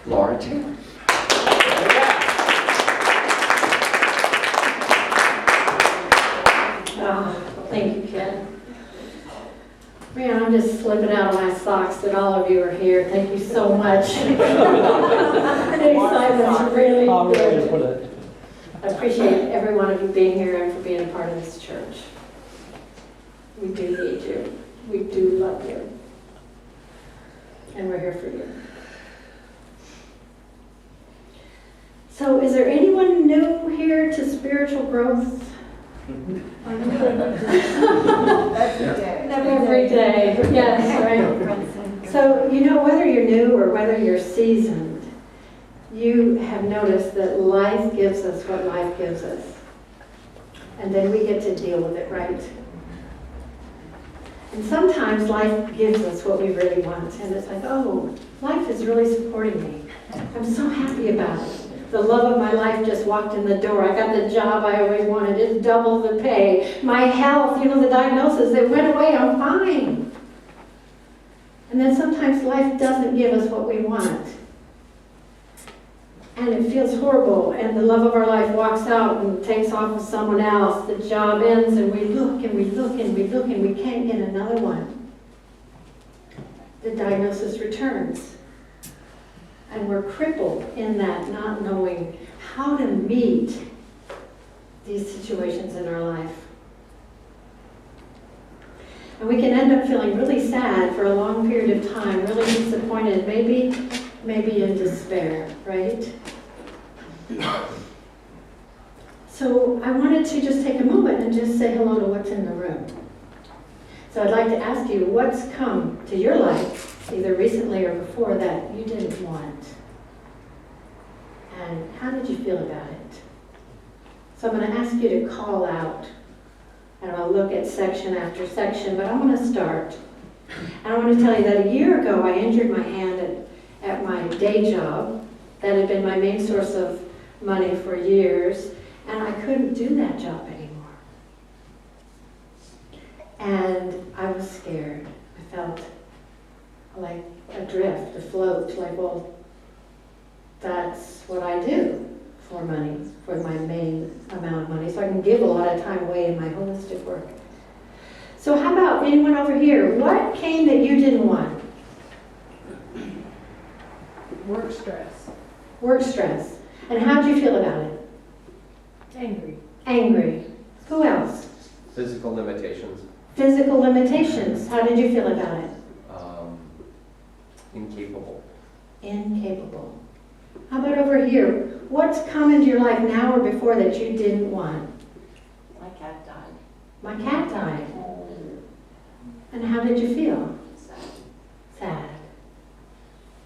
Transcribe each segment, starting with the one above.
Laura Taylor. Oh, thank you, Ken. Man, I'm just slipping out of my socks that all of you are here. Thank you so much. The excitement's really good. I appreciate every one of you being here and for being a part of this church. We do need you. We do love you. And we're here for you. So is there anyone new here to spiritual growth? Every day. Yes, right. So, you know, whether you're new or whether you're seasoned, you have noticed that life gives us what life gives us. And then we get to deal with it, right? And sometimes life gives us what we really want. And it's like, oh, life is really supporting me. I'm so happy about it. The love of my life just walked in the door. I got the job I always wanted. It's double the pay. My health, you know, the diagnosis, it went away. I'm fine. And then sometimes life doesn't give us what we want. And it feels horrible. And the love of our life walks out and takes off with someone else. The job ends and we look and we look and we look and we can't get another one. The diagnosis returns. And we're crippled in that, not knowing how to meet these situations in our life. And we can end up feeling really sad for a long period of time, really disappointed, maybe in despair, right? So I wanted to just take a moment and just say hello to what's in the room. So I'd like to ask you, what's come to your life, either recently or before, that you didn't want? And how did you feel about it? So I'm going to ask you to call out. And I'll look at section after section, but I want to start. And I want to tell you that a year ago I injured my hand at my day job. That had been my main source of money for years. And I couldn't do that job anymore. And I was scared. I felt like adrift, afloat, like, well, that's what I do for money, for my main amount of money. So I can give a lot of time away in my holistic work. So how about anyone over here? What came that you didn't want? Work stress. Work stress. And how did you feel about it? Angry. Angry. Who else? Physical limitations. Physical limitations. How did you feel about it? Incapable. Incapable. How about over here? What's come into your life now or before that you didn't want? My cat died. My cat died. And how did you feel? Sad. Sad.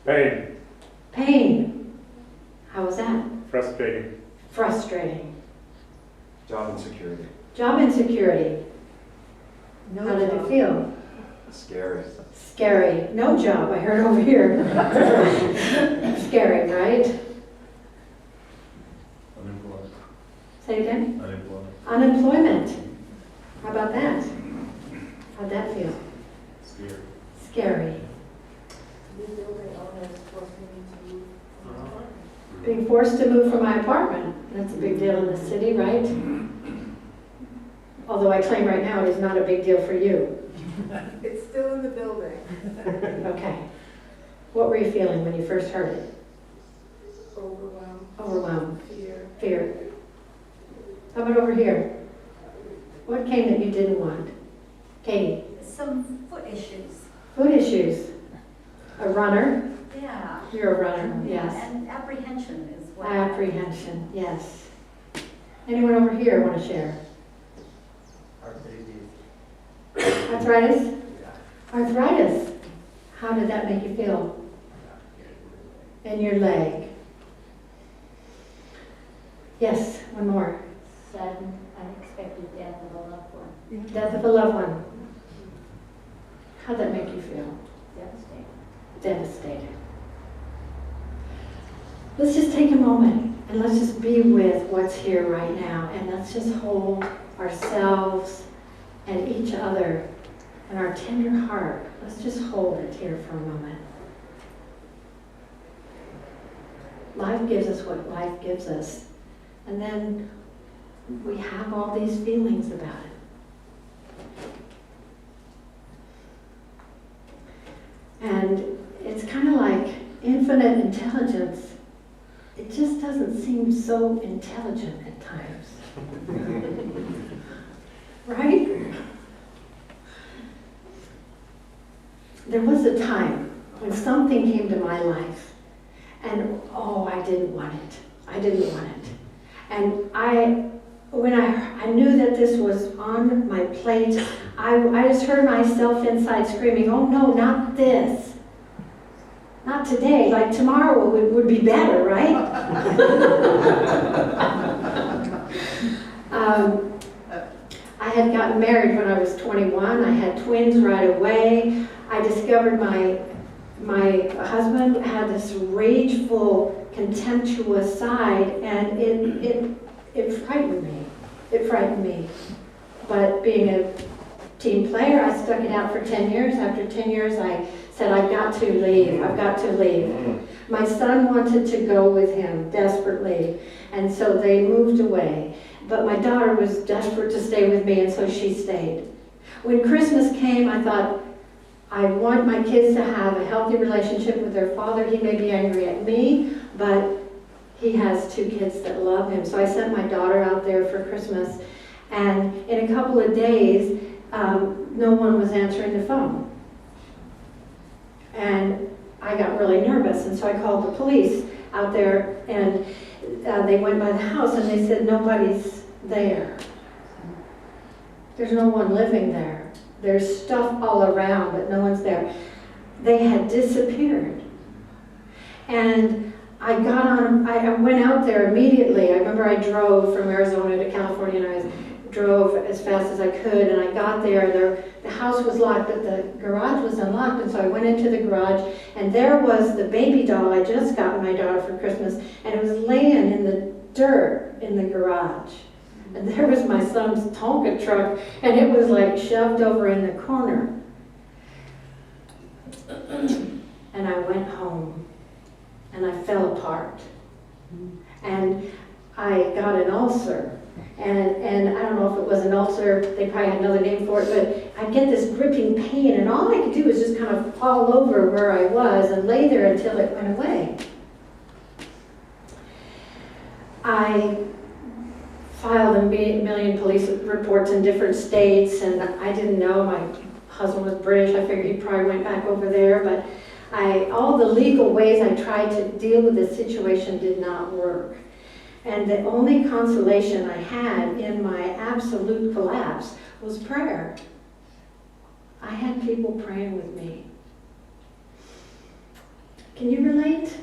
Pain. Pain. How was that? Frustrating. Frustrating. Job insecurity. Job insecurity. How did it feel? Scary. Scary. No job, I heard over here. Scary, right? Unemployment. Say again? Unemployment. Unemployment. How about that? How'd that feel? Scary. Scary. Building owners forcing me to move from my apartment. Being forced to move from my apartment. That's a big deal in the city, right? Although I claim right now it is not a big deal for you. It's still in the building. Okay. What were you feeling when you first heard it? Overwhelmed. Overwhelmed. Fear. Fear. How about over here? What came that you didn't want? Katie? Some foot issues. Food issues. A runner. Yeah. You're a runner, yes. And apprehension is what. Apprehension, yes. Anyone over here want to share? Arthritis? Arthritis. How did that make you feel? In your leg. Yes, one more. Sudden, unexpected death of a loved one. Death of a loved one. How'd that make you feel? Devastating. Devastated. Let's just take a moment and let's just be with what's here right now, and let's just hold ourselves and each other and our tender heart. Let's just hold it here for a moment. Life gives us what life gives us. And then we have all these feelings about it. And it's kind of like infinite intelligence. It just doesn't seem so intelligent at times. Right? There was a time when something came to my life, and oh, I didn't want it. I didn't want it. And when I knew that this was on my plate, I just heard myself inside screaming, oh no, not this. Not today, like tomorrow would be better, right? I had gotten married when I was 21. I had twins right away. I discovered my husband had this rageful, contemptuous side, and it frightened me. It frightened me. But being a team player, I stuck it out for 10 years. After 10 years, I said, I've got to leave. I've got to leave. My son wanted to go with him desperately, and so they moved away. But my daughter was desperate to stay with me, and so she stayed. When Christmas came, I thought, I want my kids to have a healthy relationship with their father. He may be angry at me, but he has 2 kids that love him. So I sent my daughter out there for Christmas, and in a couple of days, no one was answering the phone. And I got really nervous, and so I called the police out there, and they went by the house, and they said, nobody's there. There's no one living there. There's stuff all around, but no one's there. They had disappeared. And I went out there immediately. I remember I drove from Arizona to California, and I drove as fast as I could, and I got there. The house was locked, but the garage was unlocked, and so I went into the garage, and there was the baby doll I just got my daughter for Christmas, and it was laying in the dirt in the garage. And there was my son's Tonka truck, and it was like shoved over in the corner. And I went home, and I fell apart. And I got an ulcer. And I don't know if it was an ulcer, they probably had another name for it, but I'd get this gripping pain, and all I could do was just kind of fall over where I was and lay there until it went away. I filed a million police reports in different states, and I didn't know. My husband was British. I figured he probably went back over there, but all the legal ways I tried to deal with this situation did not work. And the only consolation I had in my absolute collapse was prayer. I had people praying with me. Can you relate?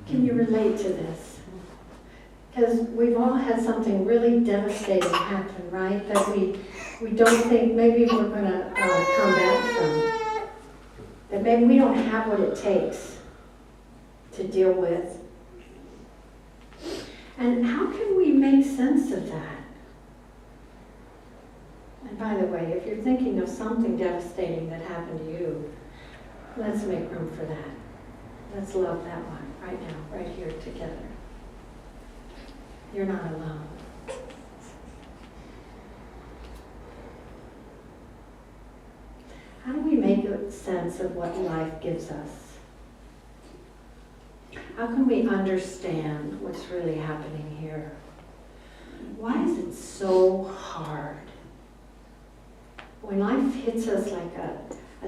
Can you relate to this? Because we've all had something really devastating happen, right? That we don't think maybe we're going to come back from. That maybe we don't have what it takes to deal with. And how can we make sense of that? And by the way, if you're thinking of something devastating that happened to you, let's make room for that. Let's love that one right now, right here together. You're not alone. How do we make sense of what life gives us? How can we understand what's really happening here? Why is it so hard? When life hits us like a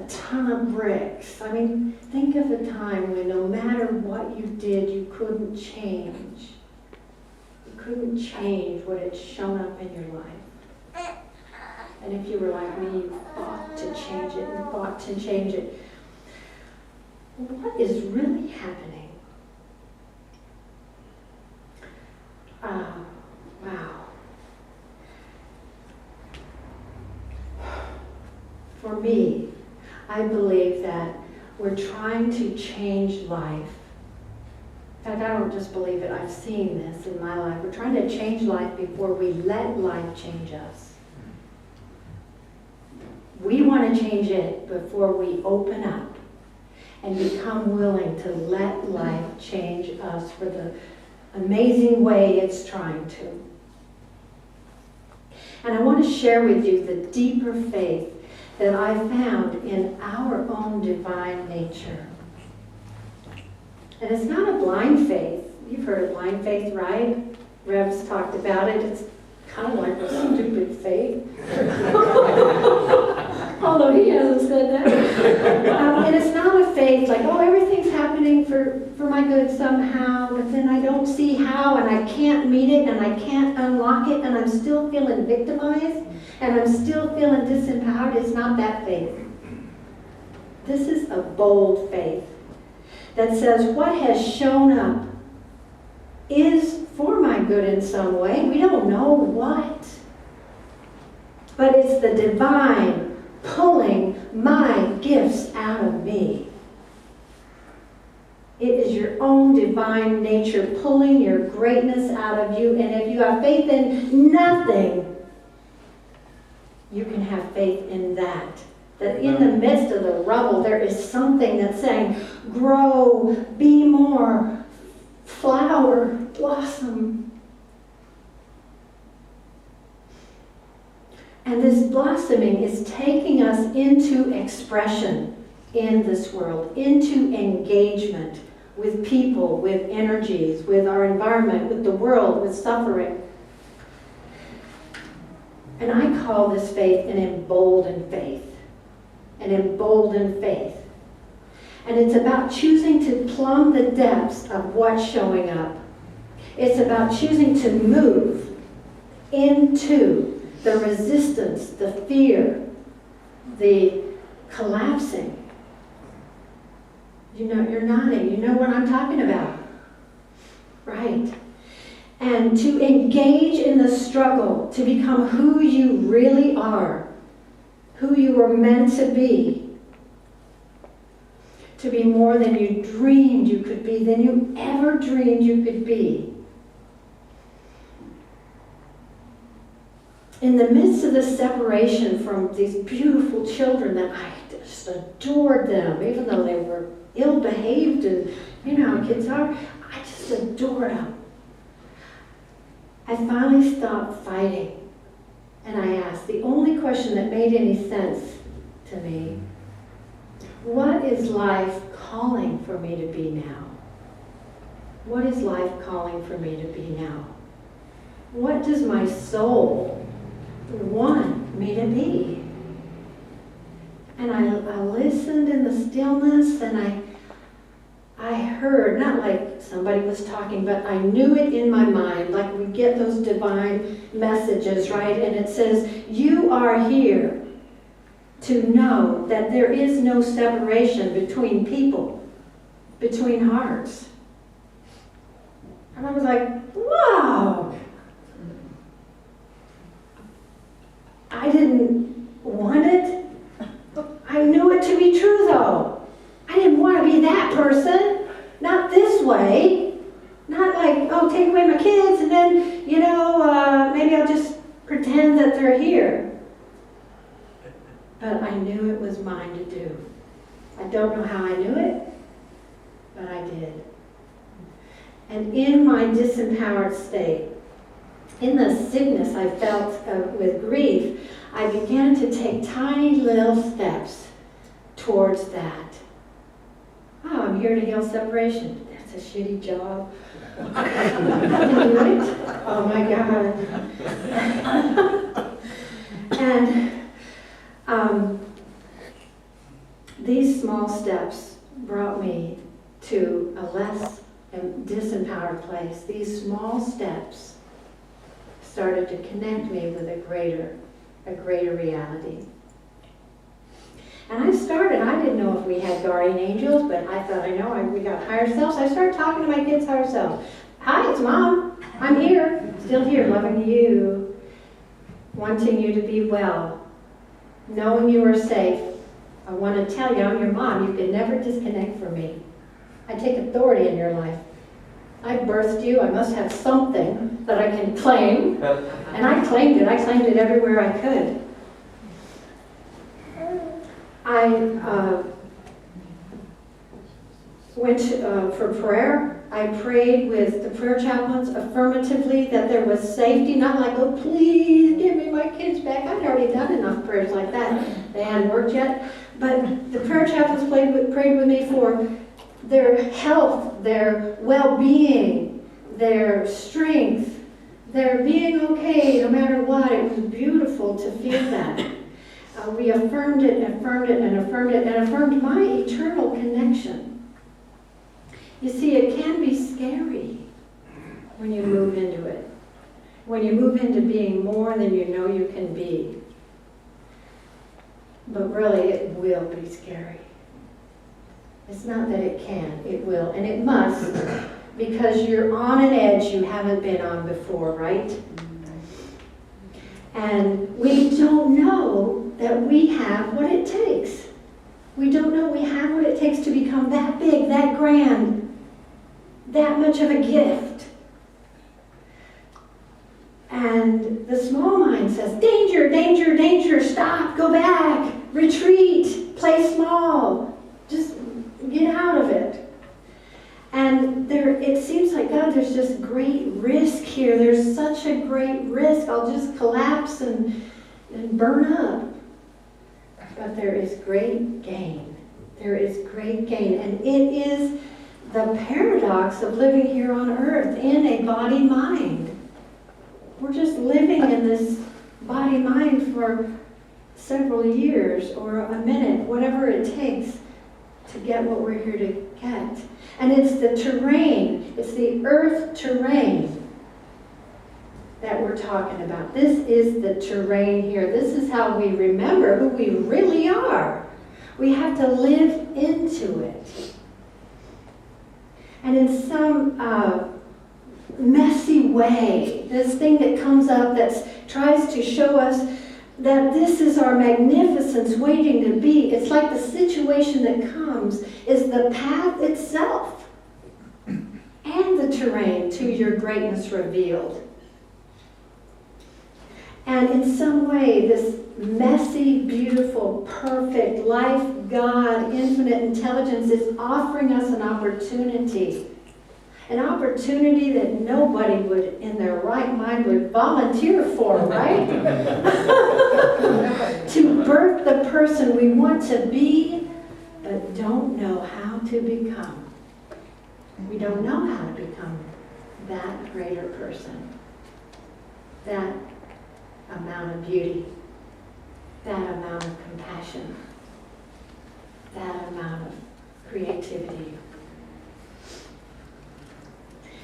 ton of bricks, I mean, think of a time when no matter what you did, you couldn't change. You couldn't change what had shown up in your life. And if you were like me, you fought to change it and fought to change it. What is really happening? Wow. For me, I believe that we're trying to change life. In fact, I don't just believe it, I've seen this in my life. We're trying to change life before we let life change us. We want to change it before we open up and become willing to let life change us us for the amazing way it's trying to. And I want to share with you the deeper faith that I found in our own divine nature. And it's not a blind faith. You've heard of blind faith, right? Rev's talked about it. It's kind of like a stupid faith. Although he hasn't said that. And it's not a faith like, oh, everything's happening for my good somehow, but then I don't see how, and I can't meet it, and I can't unlock it, and I'm still feeling victimized, and I'm still feeling disempowered. It's not that faith. This is a bold faith that says what has shown up is for my good in some way. We don't know what. But it's the divine pulling my gifts out of me. It is your own divine nature pulling your greatness out of you. And if you have faith in nothing, you can have faith in that. That in the midst of the rubble, there is something that's saying, grow, be more, flower, blossom. And this blossoming is taking us into expression in this world, into engagement with people, with energies, with our environment, with the world, with suffering. And I call this faith an emboldened faith. An emboldened faith. And it's about choosing to plumb the depths of what's showing up. It's about choosing to move into the resistance, the fear, the collapsing. You know, you're nodding. You know what I'm talking about. Right. And to engage in the struggle to become who you really are, who you were meant to be more than you dreamed you could be, than you ever dreamed you could be. In the midst of this separation from these beautiful children that I just adored them, even though they were ill-behaved and you know how kids are, I just adored them. I finally stopped fighting and I asked the only question that made any sense to me, what is life calling for me to be now? What is life calling for me to be now? What does my soul want me to be? And I listened in the stillness and I heard, not like somebody was talking, but I knew it in my mind, like we get those divine messages, right? And it says, you are here to know that there is no separation between people, between hearts. And I was like, wow! I didn't want it. I knew it to be true, though. I didn't want to be that person. Not this way. Not like, oh, take away my kids and then, you know, maybe I'll just pretend that they're here. But I knew it was mine to do. I don't know how I knew it, but I did. And in my disempowered state, in the sickness I felt with grief, I began to take tiny little steps towards that. Oh, I'm here to heal separation. That's a shitty job. I can do it. Oh my God. And these small steps brought me to a less disempowered place. These small steps started to connect me with a greater reality. And I didn't know if we had guardian angels, but I thought, we got higher selves. I started talking to my kids' higher self. Hi, it's Mom. I'm here, still here, loving you, wanting you to be well, knowing you are safe. I want to tell you, I'm your mom. You can never disconnect from me. I take authority in your life. I birthed you. I must have something that I can claim. And I claimed it. I claimed it everywhere I could. I went for prayer. I prayed with the prayer chaplains affirmatively that there was safety, not like, oh, please give me my kids back. I'd already done enough prayers like that. They hadn't worked yet. But the prayer chaplains prayed with me for their health, their well-being, their strength, their being okay no matter what. It was beautiful to feel that. We affirmed it, and affirmed it, and affirmed it, and affirmed my eternal connection. You see, it can be scary when you move into it. When you move into being more than you know you can be. But really, it will be scary. It's not that it can, it will, and it must, because you're on an edge you haven't been on before, right? And we don't know that we have what it takes. We don't know we have what it takes to become that big, that grand, that much of a gift. And the small mind says, danger, danger, danger, stop, go back, retreat, play small, just get out of it. And it seems like, God, there's just great risk here. There's such a great risk. I'll just collapse and burn up. But there is great gain. There is great gain. And it is the paradox of living here on earth in a body-mind. We're just living in this body-mind for several years or a minute, whatever it takes to get what we're here to get. And it's the terrain, it's the earth terrain that we're talking about. This is the terrain here. This is how we remember who we really are. We have to live into it. And in some messy way, this thing that comes up that tries to show us that this is our magnificence waiting to be. It's like the situation that comes is the path itself and the terrain to your greatness revealed. And in some way, this messy, beautiful, perfect life, God, infinite intelligence is offering us an opportunity that nobody would, in their right mind, would volunteer for, right? To birth the person we want to be, but don't know how to become. We don't know how to become that greater person, that amount of beauty, that amount of compassion, that amount of creativity.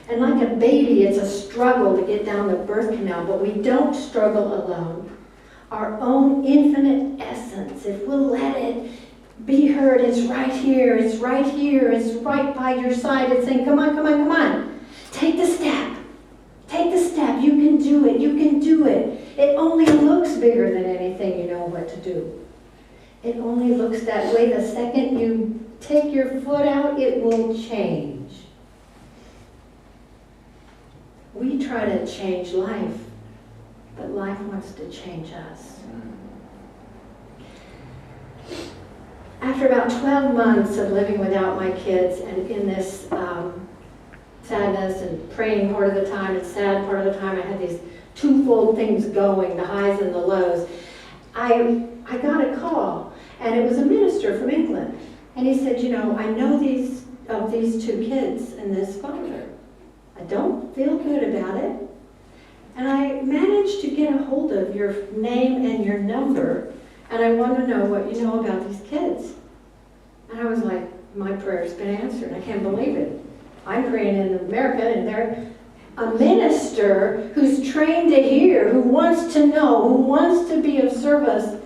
And like a baby, it's a struggle to get down the birth canal, but we don't struggle alone. Our own infinite essence, if we'll let it be heard, it's right here, it's right here, it's right by your side. It's saying, come on, come on, come on. Take the step. Take the step. You can do it. You can do it. It only looks bigger than anything you know what to do. It only looks that way. The second you take your foot out, it will change. We try to change life, but life wants to change us. After about 12 months of living without my kids and in this sadness and praying part of the time and sad part of the time, I had these twofold things going, the highs and the lows. I got a call, and it was a minister from England. And he said, you know, I know these two kids and this father. I don't feel good about it. And I managed to get a hold of your name and your number, and I want to know what you know about these kids. And I was like, my prayer's been answered. I can't believe it. I'm praying in America, and they're a minister who's trained to hear, who wants to know, who wants to be of service,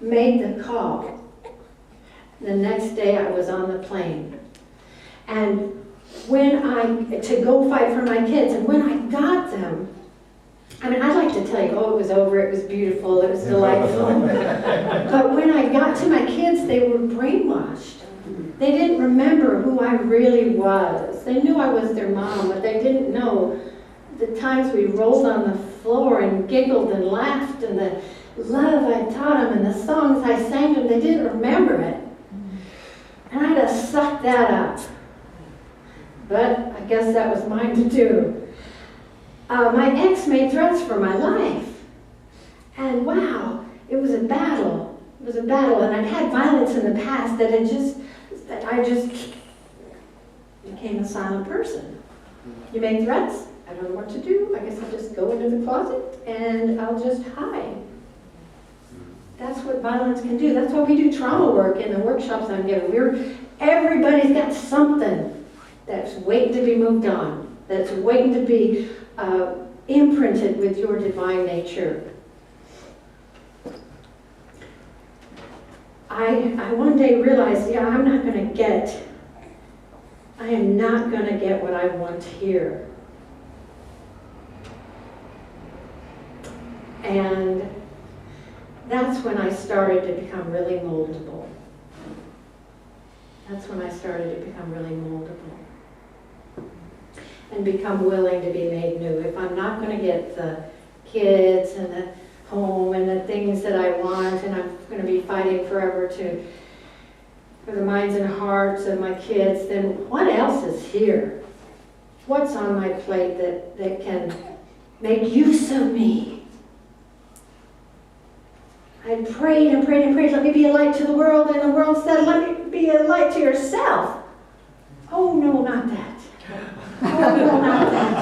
made the call. The next day I was on the plane. And to go fight for my kids, and when I got them, I mean, I'd like to tell you, oh, it was over, it was beautiful, it was delightful. But when I got to my kids, they were brainwashed. They didn't remember who I really was. They knew I was their mom, but they didn't know the times we rolled on the floor and giggled and laughed, and the love I taught them and the songs I sang them. They didn't remember it. And I had to suck that up. But I guess that was mine to do. My ex made threats for my life. And wow, it was a battle. It was a battle, and I'd had violence in the past that I just became a silent person. You make threats, I don't know what to do. I guess I'll just go into the closet and I'll just hide. That's what violence can do. That's why we do trauma work in the workshops I'm giving. Everybody's got something that's waiting to be moved on, that's waiting to be imprinted with your divine nature. I one day realized, I am not going to get what I want here. And that's when I started to become really moldable. That's when I started to become really moldable. And become willing to be made new. If I'm not going to get the kids and the home and the things that I want, and I'm going to be fighting forever for the minds and hearts of my kids, then what else is here? What's on my plate that can make use of me? I prayed and prayed and prayed, let me be a light to the world, and the world said, let me be a light to yourself. Oh no, not that. Oh no, not that.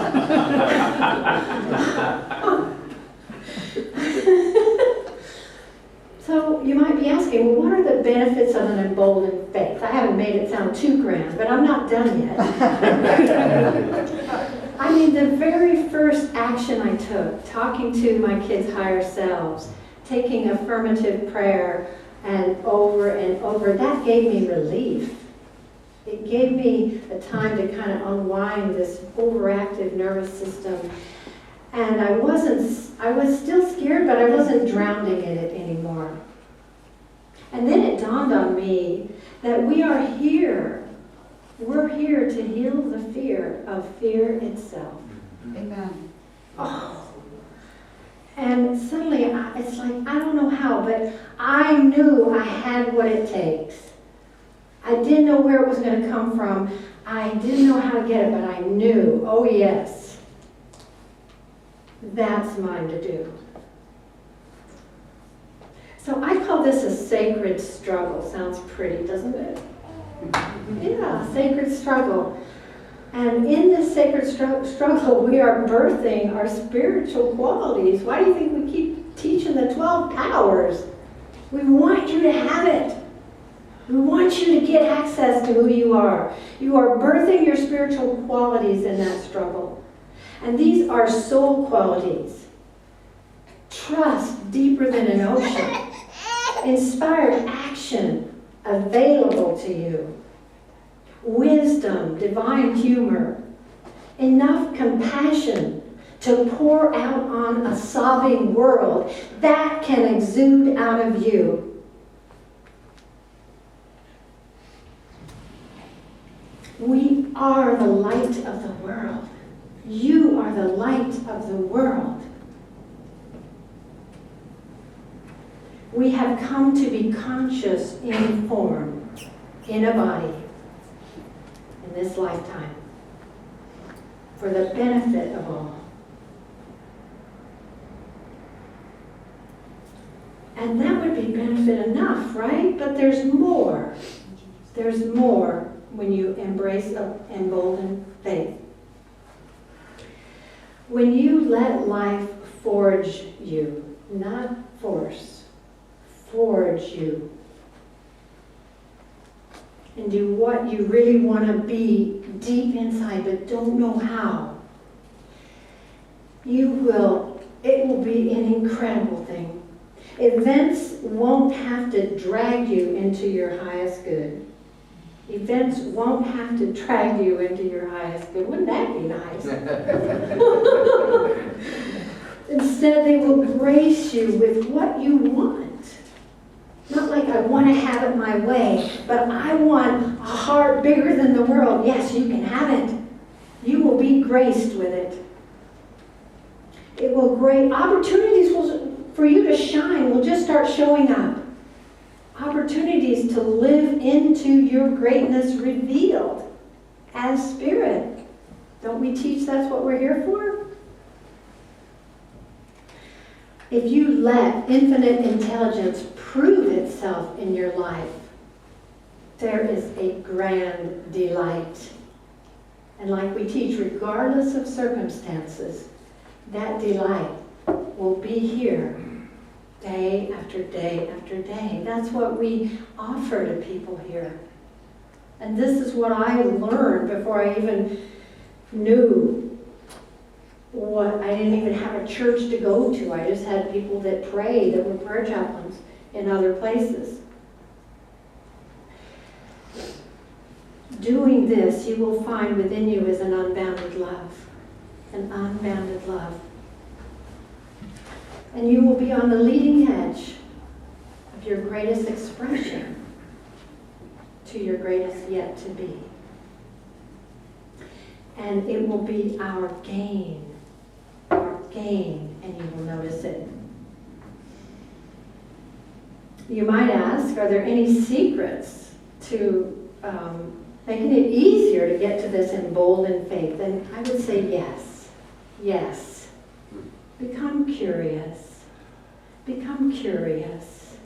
So you might be asking, well, what are the benefits of an emboldened faith? I haven't made it sound too grand, but I'm not done yet. I mean, the very first action I took, talking to my kids' higher selves, taking affirmative prayer and over, that gave me relief. It gave me a time to kind of unwind this overactive nervous system. And I was still scared, but I wasn't drowning in it anymore. And then it dawned on me that we are here. We're here to heal the fear of fear itself. Amen. Oh. And suddenly, it's like, I don't know how, but I knew I had what it takes. I didn't know where it was going to come from. I didn't know how to get it, but I knew, oh yes, that's mine to do. So I call this a sacred struggle. Sounds pretty, doesn't it? Yeah, sacred struggle. And in this sacred struggle, we are birthing our spiritual qualities. Why do you think we keep teaching the 12 powers? We want you to have it. We want you to get access to who you are. You are birthing your spiritual qualities in that struggle. And these are soul qualities. Trust deeper than an ocean. Inspired action available to you. Wisdom, divine humor. Enough compassion to pour out on a sobbing world. That can exude out of you. We are the light of the world. You are the light of the world. We have come to be conscious in form, in a body, in this lifetime, for the benefit of all. And that would be benefit enough, right? But there's more. There's more when you embrace an emboldened faith. When you let life forge you, not force, forge you, and do what you really want to be deep inside but don't know how, it will be an incredible thing. Events won't have to drag you into your highest good. Events won't have to drag you into your highest good. Wouldn't that be nice? Instead, they will grace you with what you want. Not like I want to have it my way, but I want a heart bigger than the world. Yes, you can have it. You will be graced with it. It will opportunities for you to shine will just start showing up. Opportunities to live into your greatness revealed as spirit. Don't we teach that's what we're here for? If you let infinite intelligence prove itself in your life, there is a grand delight. And like we teach, regardless of circumstances, that delight will be here day after day after day. That's what we offer to people here. And this is what I learned before I even knew what, I didn't even have a church to go to. I just had people that prayed, that were prayer chaplains in other places. Doing this, you will find within you is an unbounded love. An unbounded love. And you will be on the leading edge of your greatest expression to your greatest yet to be. And it will be our gain, and you will notice it. You might ask, are there any secrets to making it easier to get to this emboldened faith? And I would say yes. Yes. Become curious. Become curious.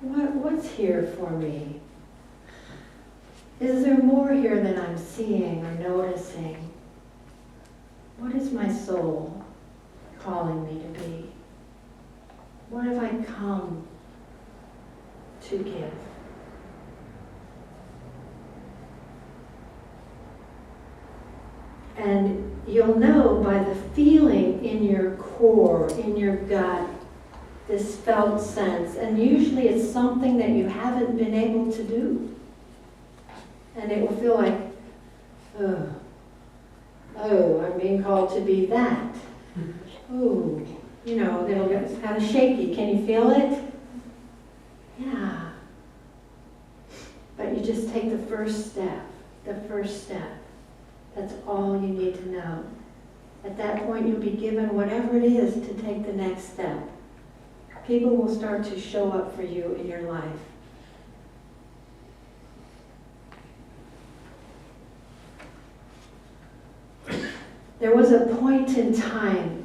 What's here for me? Is there more here than I'm seeing or noticing? What is my soul calling me to be? What have I come to give? And you'll know by the feeling in your core, in your gut, this felt sense. And usually it's something that you haven't been able to do. And it will feel like, oh, I'm being called to be that. Oh, it'll get kind of shaky. Can you feel it? Yeah. But you just take the first step. That's all you need to know. At that point, you'll be given whatever it is to take the next step. People will start to show up for you in your life. There was a point in time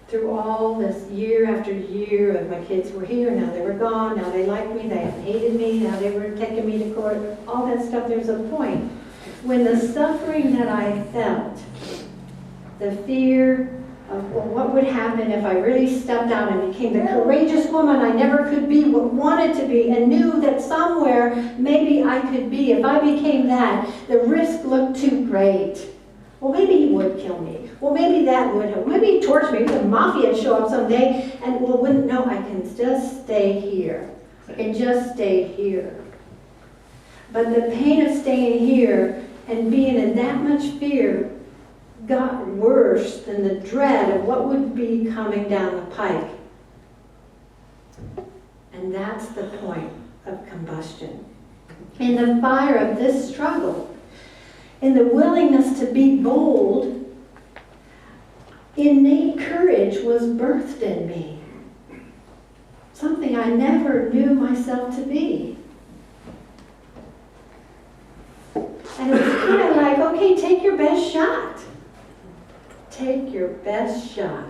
through all this year after year of my kids were here, now they were gone, now they liked me, they hated me, now they were taking me to court, all that stuff. There was a point when the suffering that I felt, the fear of what would happen if I really stepped out and became the courageous woman I never could be, wanted to be, and knew that somewhere maybe I could be. If I became that, the risk looked too great. Well, maybe he would kill me. Well, maybe that would have. Maybe he'd torture me. Maybe the mafia would show up someday and wouldn't know. I can just stay here. I can just stay here. But the pain of staying here and being in that much fear got worse than the dread of what would be coming down the pike. And that's the point of combustion. In the fire of this struggle, in the willingness to be bold, innate courage was birthed in me. Something I never knew myself to be. And it was kind of like, okay, take your best shot. Take your best shot.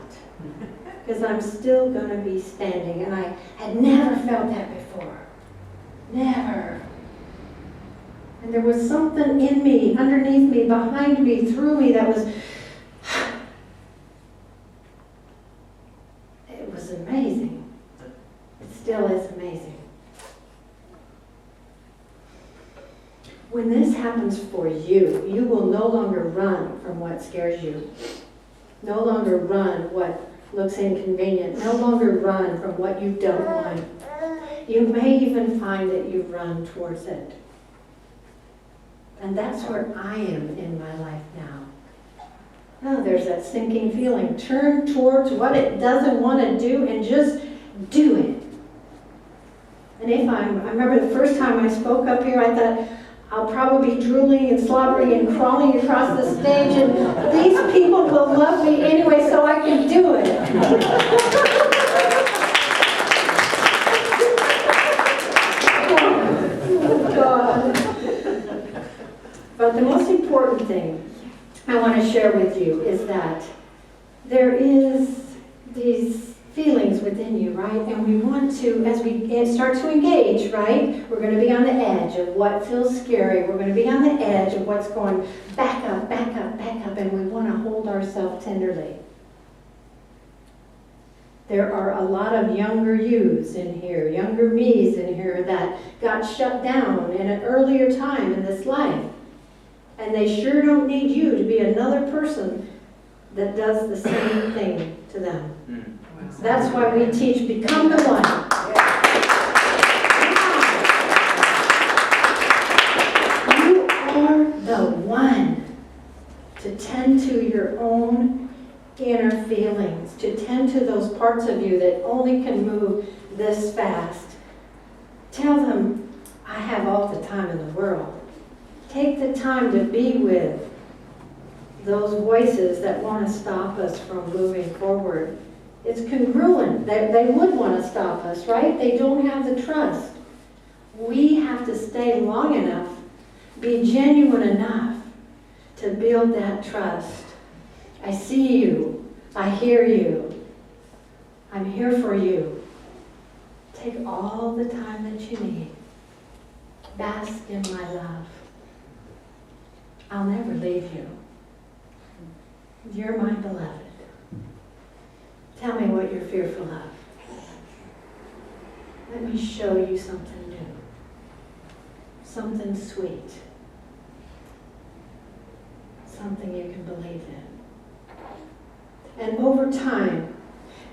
Because I'm still going to be standing. And I had never felt that before. Never. And there was something in me, underneath me, behind me, through me that was, it was amazing. It still is amazing. When this happens for you, you will no longer run from what scares you. No longer run what looks inconvenient. No longer run from what you don't want. You may even find that you run towards it. And that's where I am in my life now. Oh, there's that sinking feeling. Turn towards what it doesn't want to do and just do it. And I remember the first time I spoke up here, I thought, I'll probably be drooling and slobbering and crawling across the stage, and these people will love me anyway, so I can do it. Oh, God. But the most important thing I want to share with you is that there is these feelings within you, right? And we want to, as we start to engage, right? We're going to be on the edge of what feels scary. We're going to be on the edge of what's going back up, back up, back up, and we want to hold ourselves tenderly. There are a lot of younger yous in here, younger me's in here that got shut down in an earlier time in this life. And they sure don't need you to be another person that does the same thing to them. That's why we teach become the one. You are the one to tend to your own inner feelings, to tend to those parts of you that only can move this fast. Tell them, I have all the time in the world. Take the time to be with those voices that want to stop us from moving forward. It's congruent. They would want to stop us, right? They don't have the trust. We have to stay long enough, be genuine enough to build that trust. I see you. I hear you. I'm here for you. Take all the time that you need. Bask in my love. I'll never leave you. You're my beloved. Tell me what you're fearful of. Let me show you something new. Something sweet. Something you can believe in. And over time,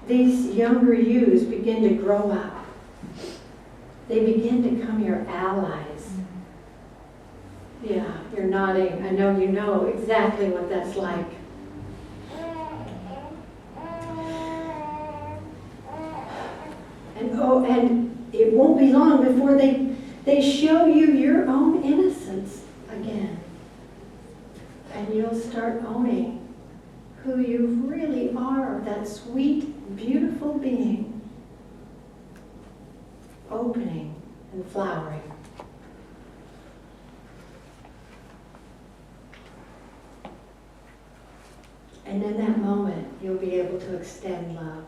these younger yous begin to grow up. They begin to become your allies. Yeah, you're nodding. I know you know exactly what that's like. And it won't be long before they show you your own innocence again. And you'll start owning who you really are, that sweet, beautiful being, opening and flowering. And in that moment, you'll be able to extend love,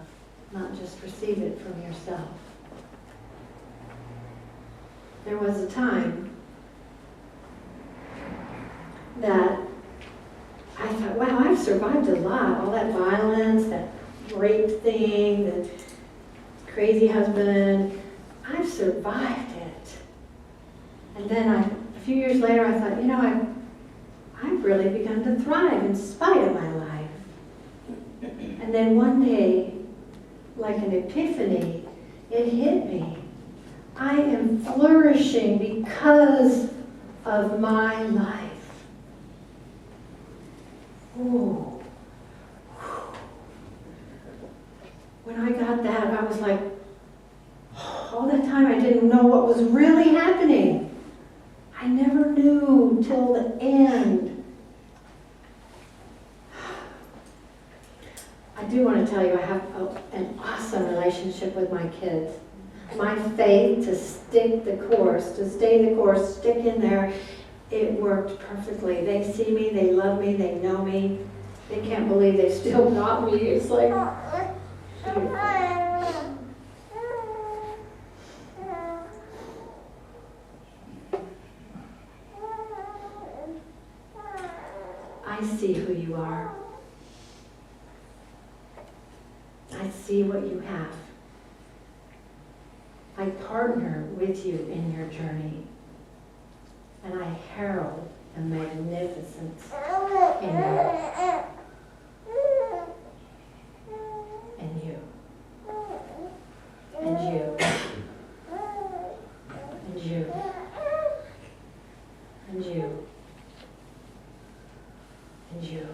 not just receive it from yourself. There was a time that I thought, wow, I've survived a lot. All that violence, that rape thing, the crazy husband. I've survived it. And then a few years later, I thought, I've really begun to thrive in spite of my life. And then one day, like an epiphany, it hit me. I am flourishing because of my life. Ooh. When I got that, I was like, all that time I didn't know what was really happening. I never knew till the end. I do want to tell you I have an awesome relationship with my kids. My faith to stick the course, to stay the course, stick in there, it worked perfectly. They see me, they love me, they know me. They can't believe they still got me. It's like, I see who you are. I see what you have. I partner with you in your journey. And I herald the magnificence in you. And you. And you. And you. And you. And you.